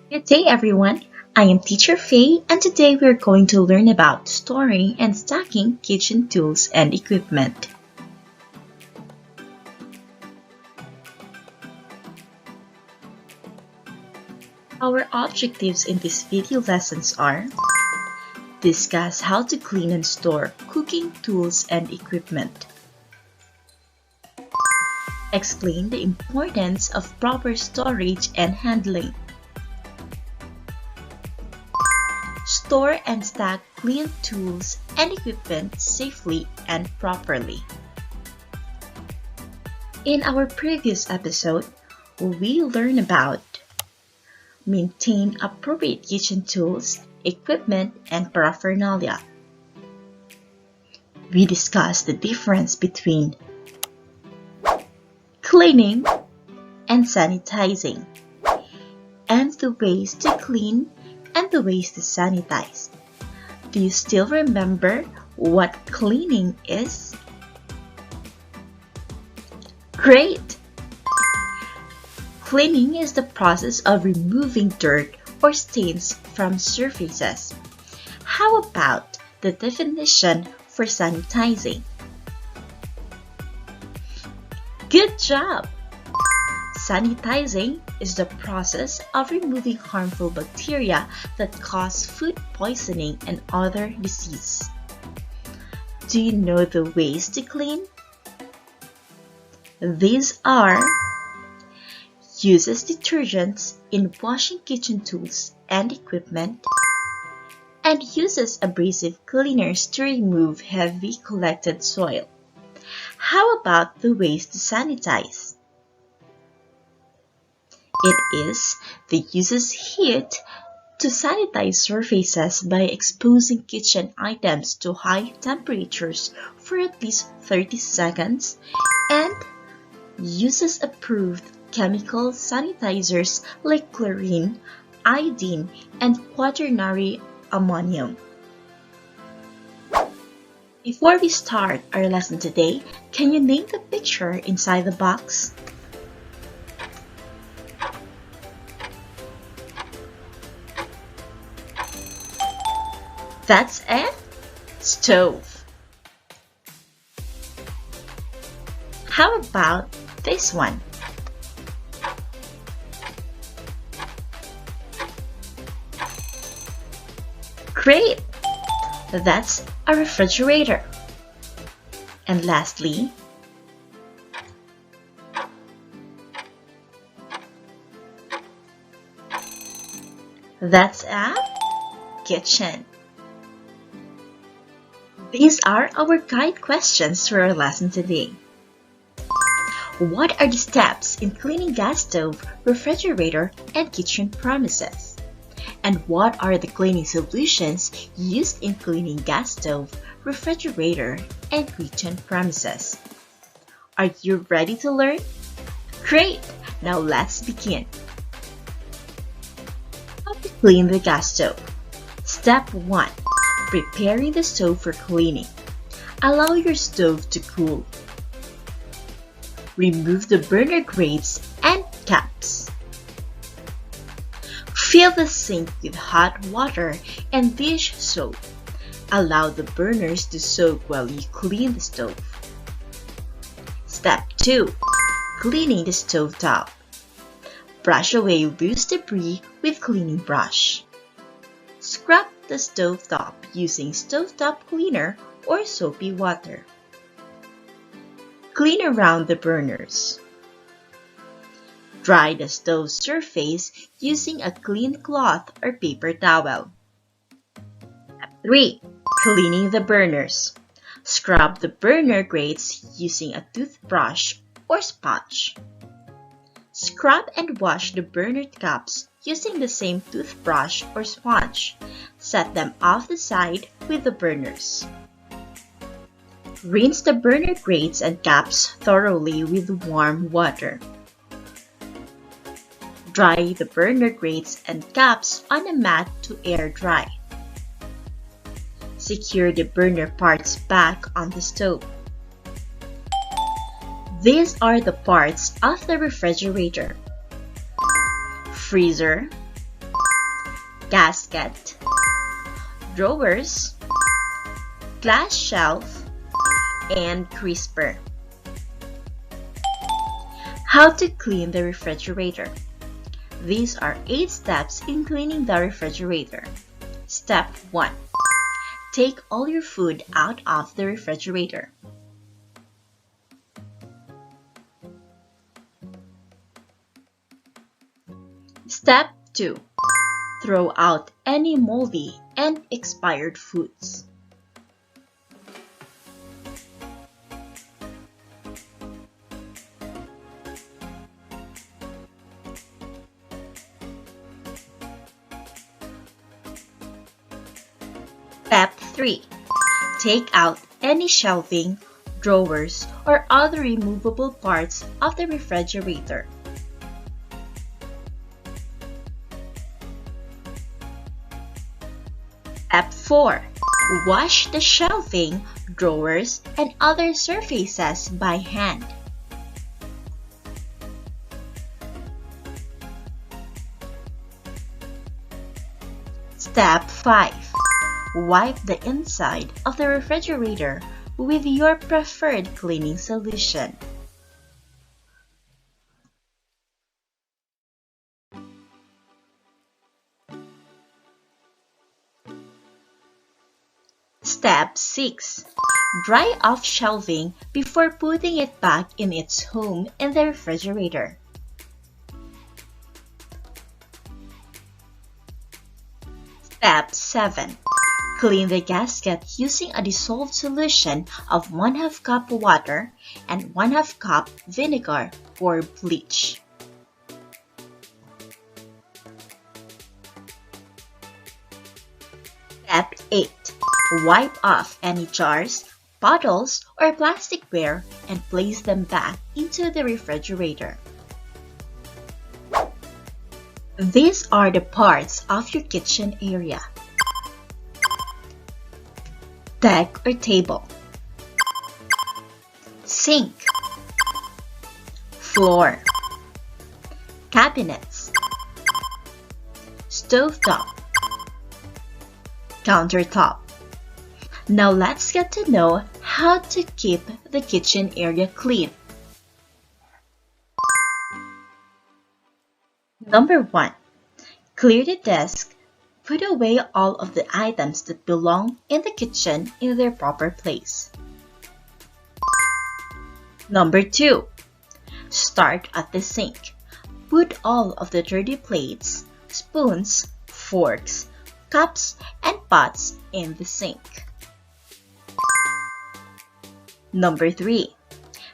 Good day, everyone. I am Teacher Faye, and today we're going to learn about storing and stacking kitchen tools and equipment. Our objectives in this video lessons are: discuss how to clean and store cooking tools and equipment, explain the importance of proper storage and handling, store and stack clean tools and equipment safely and properly. In our previous episode, we learned about maintain appropriate kitchen tools, equipment, and paraphernalia. We discussed the difference between cleaning and sanitizing, and the ways to clean and the ways to sanitize. Do you still remember what cleaning is? Great! Cleaning is the process of removing dirt or stains from surfaces. How about the definition for sanitizing? Good job! Sanitizing is the process of removing harmful bacteria that cause food poisoning and other disease. Do you know the ways to clean? These are: uses detergents in washing kitchen tools and equipment, and uses abrasive cleaners to remove heavy collected soil. How about the ways to sanitize? It is the uses heat to sanitize surfaces by exposing kitchen items to high temperatures for at least 30 seconds, and uses approved chemical sanitizers like chlorine, iodine, and quaternary ammonium. Before we start our lesson today, can you name the picture inside the box? That's a stove. How about this one? Great! That's a refrigerator. And lastly, that's a kitchen. These are our guide questions for our lesson today. What are the steps in cleaning gas stove, refrigerator, and kitchen premises? And what are the cleaning solutions used in cleaning gas stove, refrigerator, and kitchen premises? Are you ready to learn? Great! Now let's begin. How to clean the gas stove. Step 1. Preparing the stove for cleaning. Allow your stove to cool. Remove the burner grates and caps. Fill the sink with hot water and dish soap. Allow the burners to soak while you clean the stove. Step 2. Cleaning the stove top. Brush away loose debris with cleaning brush. Scrub the stove top using stovetop cleaner or soapy water. Clean around the burners. Dry the stove surface using a clean cloth or paper towel. Step 3. Cleaning the burners. Scrub the burner grates using a toothbrush or sponge. Scrub and wash the burner caps using the same toothbrush or sponge. Set them off the side with the burners. Rinse the burner grates and caps thoroughly with warm water. Dry the burner grates and caps on a mat to air dry. Secure the burner parts back on the stove. These are the parts of the refrigerator: freezer, gasket, drawers, glass shelf, and crisper. How to clean the refrigerator. These are 8 steps in cleaning the refrigerator. Step 1. Take all your food out of the refrigerator. Step 2. Throw out any moldy and expired foods. Step 3. Take out any shelving, drawers, or other removable parts of the refrigerator. Step 4. Wash the shelving, drawers, and other surfaces by hand. Step 5. Wipe the inside of the refrigerator with your preferred cleaning solution. Step 6. Dry off shelving before putting it back in its home in the refrigerator. Step 7. Clean the gasket using a dissolved solution of 1/2 cup water and 1/2 cup vinegar or bleach. Step 8. Wipe off any jars, bottles, or plasticware and place them back into the refrigerator. These are the parts of your kitchen area. Deck or table, sink, floor, cabinets, stovetop, countertop. Now let's get to know how to keep the kitchen area clean. Number 1. Clear the desk. Put away all of the items that belong in the kitchen in their proper place. Number 2. Start at the sink. Put all of the dirty plates, spoons, forks, cups, and pots in the sink. Number 3.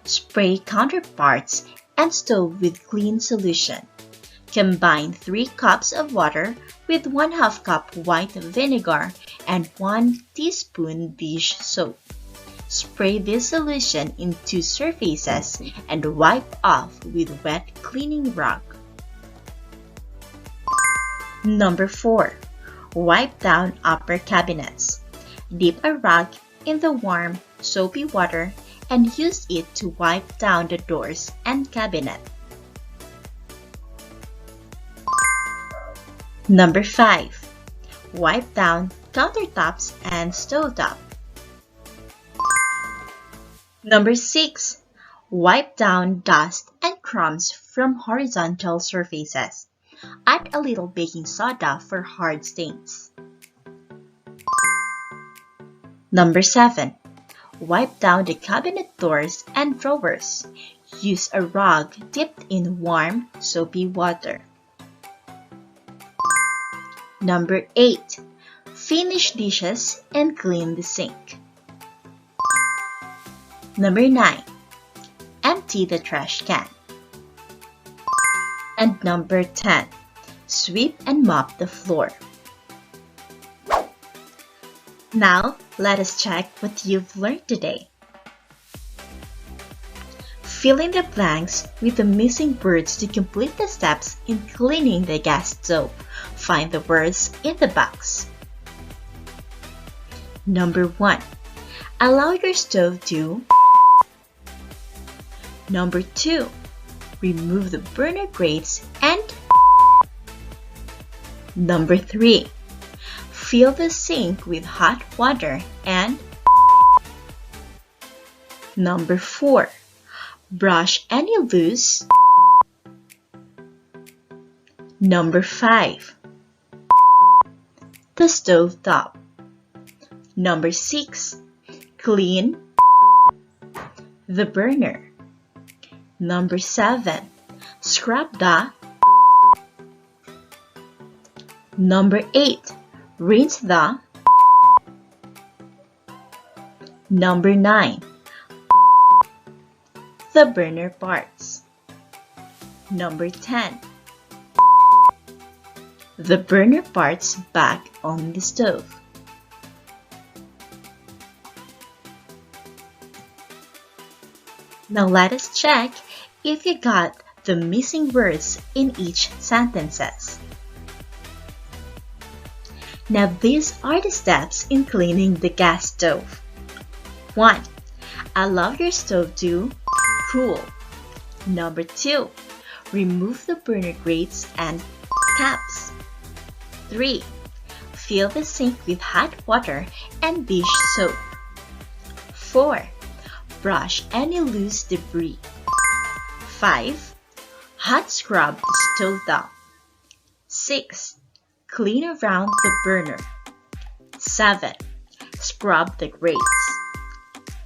Spray counterparts and stove with clean solution. Combine 3 cups of water with 1/2 cup white vinegar and 1 teaspoon dish soap. Spray this solution into surfaces and wipe off with wet cleaning rag. Number 4. Wipe down upper cabinets. Dip a rag in the warm, soapy water and use it to wipe down the doors and cabinet. Number 5. Wipe down countertops and stovetop. Number 6. Wipe down dust and crumbs from horizontal surfaces. Add a little baking soda for hard stains. Number 7. Wipe down the cabinet doors and drawers. Use a rag dipped in warm, soapy water. Number 8. Finish dishes and clean the sink. Number 9. Empty the trash can. And number 10. Sweep and mop the floor. Now, let us check what you've learned today. Fill in the blanks with the missing words to complete the steps in cleaning the gas stove. Find the words in the box. Number 1. Allow your stove to. Number 2. Remove the burner grates and. Number 3. Fill the sink with hot water and Number 4. Brush any loose. Number 5. The stove top. Number 6. Clean the burner. Number 7. Scrub the. Number 8. Rinse the. Number 9. The burner parts. Number 10. The burner parts back on the stove. Now let us check if you got the missing words in each sentences. Now these are the steps in cleaning the gas stove. 1. Allow your stove to cool. Number 2. Remove the burner grates and caps. 3. Fill the sink with hot water and dish soap. 4. Brush any loose debris. 5. Hot scrub the stove top. 6. Clean around the burner. 7. Scrub the grates.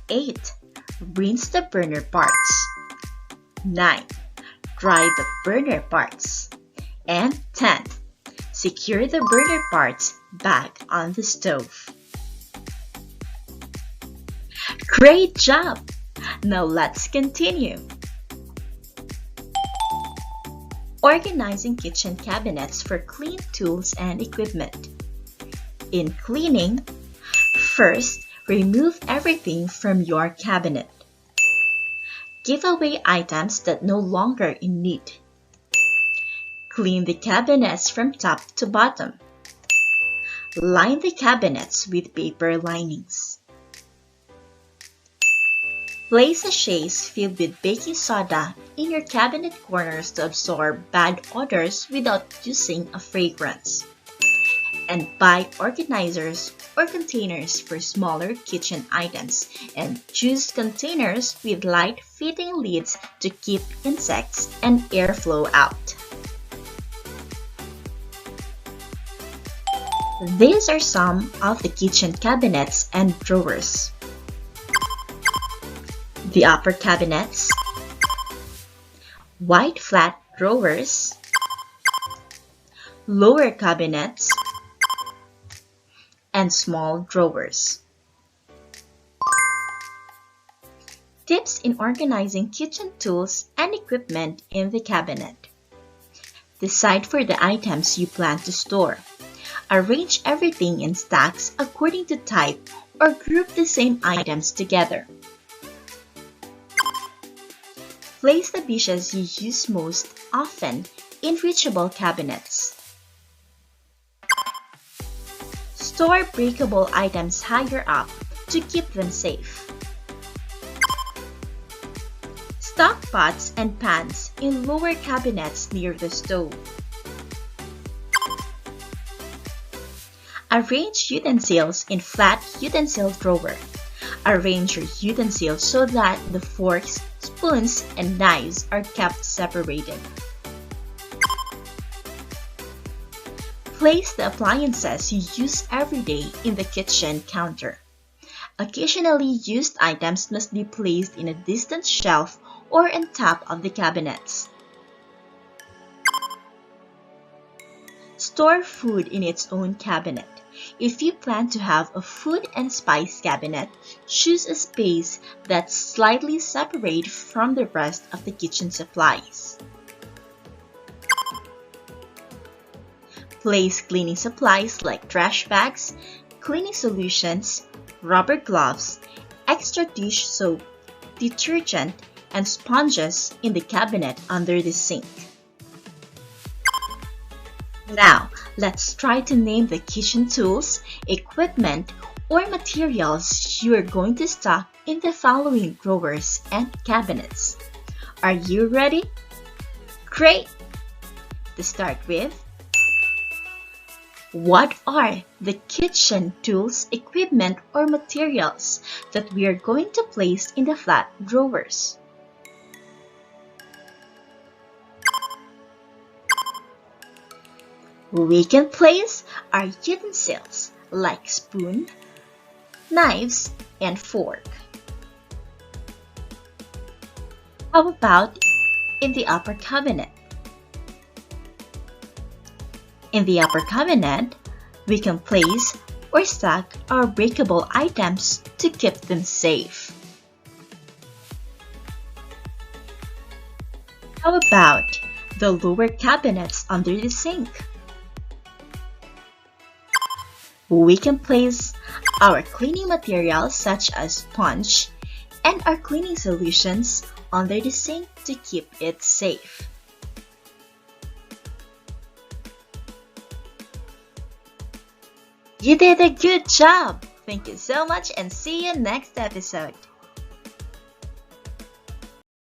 8. Rinse the burner parts. 9. Dry the burner parts. And 10. Secure the burner parts back on the stove. Great job! Now let's continue. Organizing kitchen cabinets for clean tools and equipment. In cleaning, first, remove everything from your cabinet. Give away items that no longer in need. Clean the cabinets from top to bottom. Line the cabinets with paper linings. Place sachets filled with baking soda in your cabinet corners to absorb bad odors without using a fragrance. And buy organizers or containers for smaller kitchen items and choose containers with light-fitting lids to keep insects and airflow out. These are some of the kitchen cabinets and drawers. The upper cabinets, wide flat drawers, lower cabinets, and small drawers. Tips in organizing kitchen tools and equipment in the cabinet. Decide for the items you plan to store. Arrange everything in stacks according to type or group the same items together. Place the dishes you use most often in reachable cabinets. Store breakable items higher up to keep them safe. Stock pots and pans in lower cabinets near the stove. Arrange utensils in flat utensil drawer. Arrange your utensils so that the forks, spoons, and knives are kept separated. Place the appliances you use every day in the kitchen counter. Occasionally used items must be placed in a distant shelf or on top of the cabinets. Store food in its own cabinet. If you plan to have a food and spice cabinet, choose a space that's slightly separate from the rest of the kitchen supplies. Place cleaning supplies like trash bags, cleaning solutions, rubber gloves, extra dish soap, detergent, and sponges in the cabinet under the sink. Now, let's try to name the kitchen tools, equipment, or materials you are going to stock in the following drawers and cabinets. Are you ready? Great! To start with, What are the kitchen tools, equipment, or materials that we are going to place in the flat drawers? We can place our utensils like spoon, knives, and fork. How about in the upper cabinet? In the upper cabinet, we can place or stack our breakable items to keep them safe. How about the lower cabinets under the sink? We can place our cleaning materials such as sponge and our cleaning solutions under the sink to keep it safe. You did a good job! Thank you so much and see you next episode.